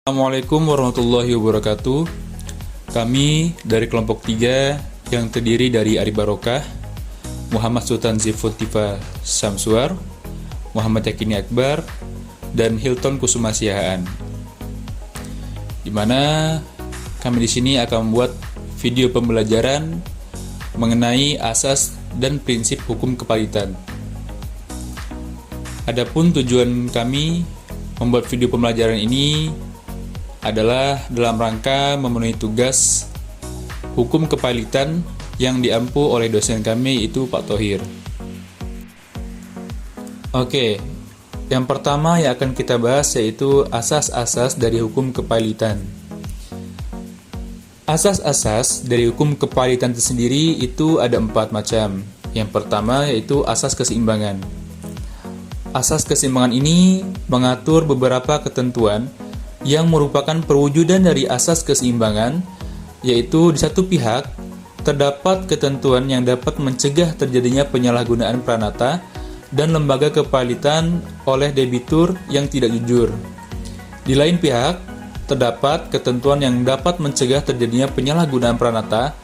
Assalamualaikum warahmatullahi wabarakatuh. Kami dari kelompok 3 yang terdiri dari Ari Barokah, Muhammad Sultan Zifutifah Samsuar, Muhammad Yakini Akbar, dan Hilton Kusuma Siahaan. Di mana kami di sini akan membuat video pembelajaran mengenai asas dan prinsip hukum kepalitan. Adapun tujuan kami membuat video pembelajaran ini adalah dalam rangka memenuhi tugas hukum kepalitan yang diampu oleh dosen kami, yaitu Pak Thohir. Oke, yang pertama yang akan kita bahas yaitu asas-asas dari hukum kepalitan. Asas-asas dari hukum kepalitan itu sendiri itu ada 4 macam. Yang pertama yaitu asas keseimbangan. Asas keseimbangan ini mengatur beberapa ketentuan yang merupakan perwujudan dari asas keseimbangan, yaitu di satu pihak terdapat ketentuan yang dapat mencegah terjadinya penyalahgunaan pranata dan lembaga kepalitan oleh debitur yang tidak jujur. Di lain pihak, terdapat ketentuan yang dapat mencegah terjadinya penyalahgunaan pranata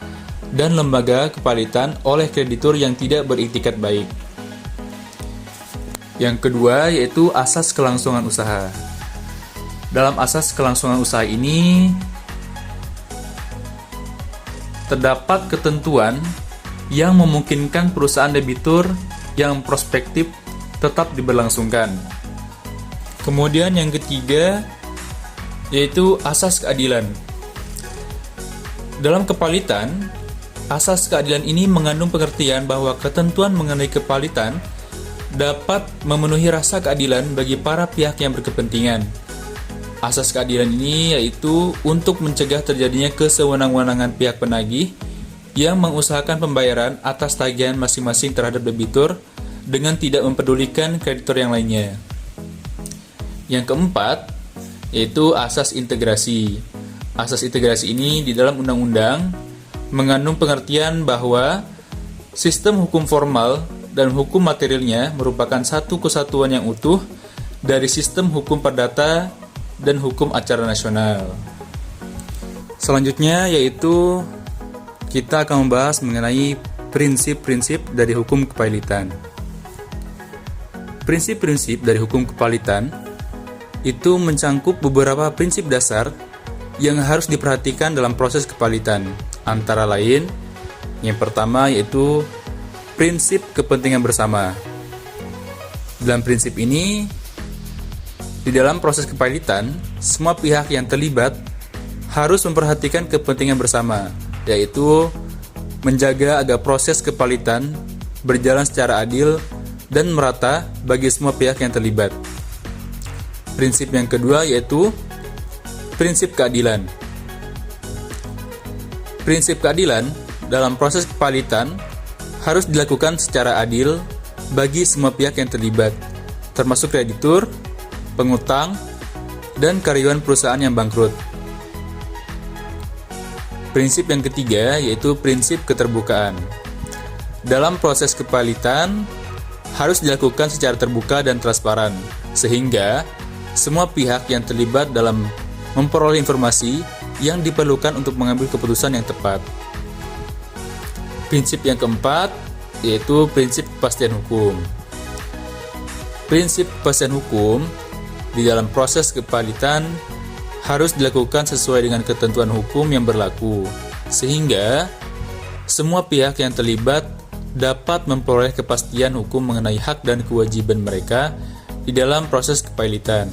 dan lembaga kepalitan oleh kreditur yang tidak beriktikat baik. Yang kedua yaitu asas kelangsungan usaha. Dalam asas kelangsungan usaha ini terdapat ketentuan yang memungkinkan perusahaan debitur yang prospektif tetap diberlangsungkan. Kemudian yang ketiga yaitu asas keadilan. Dalam kepalitan, asas keadilan ini mengandung pengertian bahwa ketentuan mengenai kepalitan dapat memenuhi rasa keadilan bagi para pihak yang berkepentingan. Asas keadilan ini yaitu untuk mencegah terjadinya kesewenang-wenangan pihak penagih yang mengusahakan pembayaran atas tagihan masing-masing terhadap debitur dengan tidak mempedulikan kreditor yang lainnya. Yang keempat yaitu asas integrasi. Asas integrasi ini di dalam undang-undang mengandung pengertian bahwa sistem hukum formal dan hukum materialnya merupakan satu kesatuan yang utuh dari sistem hukum perdata dan hukum acara nasional. Selanjutnya yaitu kita akan membahas mengenai prinsip-prinsip dari hukum kepalitan. Prinsip-prinsip dari hukum kepalitan itu mencangkup beberapa prinsip dasar yang harus diperhatikan dalam proses kepalitan. Antara lain, yang pertama yaitu prinsip kepentingan bersama. Dalam prinsip ini, di dalam proses kepalitan, semua pihak yang terlibat harus memperhatikan kepentingan bersama, yaitu menjaga agar proses kepalitan berjalan secara adil dan merata bagi semua pihak yang terlibat. Prinsip yang kedua yaitu prinsip keadilan. Prinsip keadilan dalam proses kepalitan harus dilakukan secara adil bagi semua pihak yang terlibat, termasuk kreditur, pengutang, dan karyawan perusahaan yang bangkrut. Prinsip yang ketiga yaitu prinsip keterbukaan. Dalam proses kepalitan harus dilakukan secara terbuka dan transparan, sehingga semua pihak yang terlibat dalam memperoleh informasi yang diperlukan untuk mengambil keputusan yang tepat. Prinsip yang keempat yaitu prinsip kepastian hukum. Prinsip kepastian hukum di dalam proses kepalitan harus dilakukan sesuai dengan ketentuan hukum yang berlaku, sehingga semua pihak yang terlibat dapat memperoleh kepastian hukum mengenai hak dan kewajiban mereka di dalam proses kepalitan.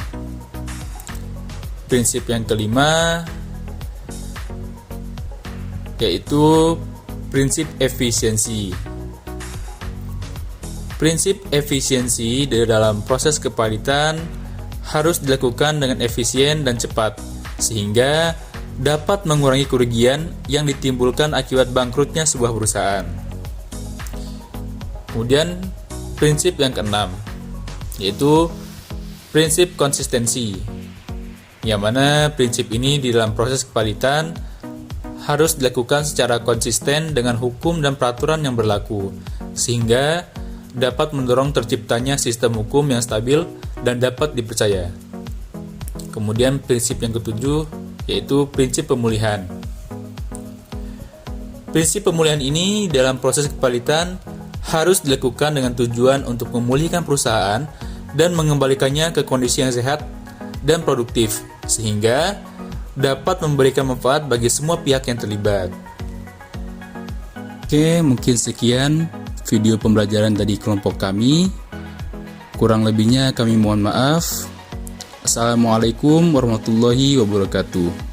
Prinsip yang kelima yaitu prinsip efisiensi. Prinsip efisiensi di dalam proses kepalitan harus dilakukan dengan efisien dan cepat, sehingga dapat mengurangi kerugian yang ditimbulkan akibat bangkrutnya sebuah perusahaan. Kemudian prinsip yang keenam yaitu prinsip konsistensi, yang mana prinsip ini di dalam proses kepalitan harus dilakukan secara konsisten dengan hukum dan peraturan yang berlaku, sehingga dapat mendorong terciptanya sistem hukum yang stabil dan dapat dipercaya. Kemudian prinsip yang ketujuh yaitu prinsip pemulihan. Prinsip pemulihan ini dalam proses kepalitan harus dilakukan dengan tujuan untuk memulihkan perusahaan dan mengembalikannya ke kondisi yang sehat dan produktif, sehingga dapat memberikan manfaat bagi semua pihak yang terlibat. Oke, mungkin sekian video pembelajaran dari kelompok kami. Kurang lebihnya kami mohon maaf. Assalamualaikum warahmatullahi wabarakatuh.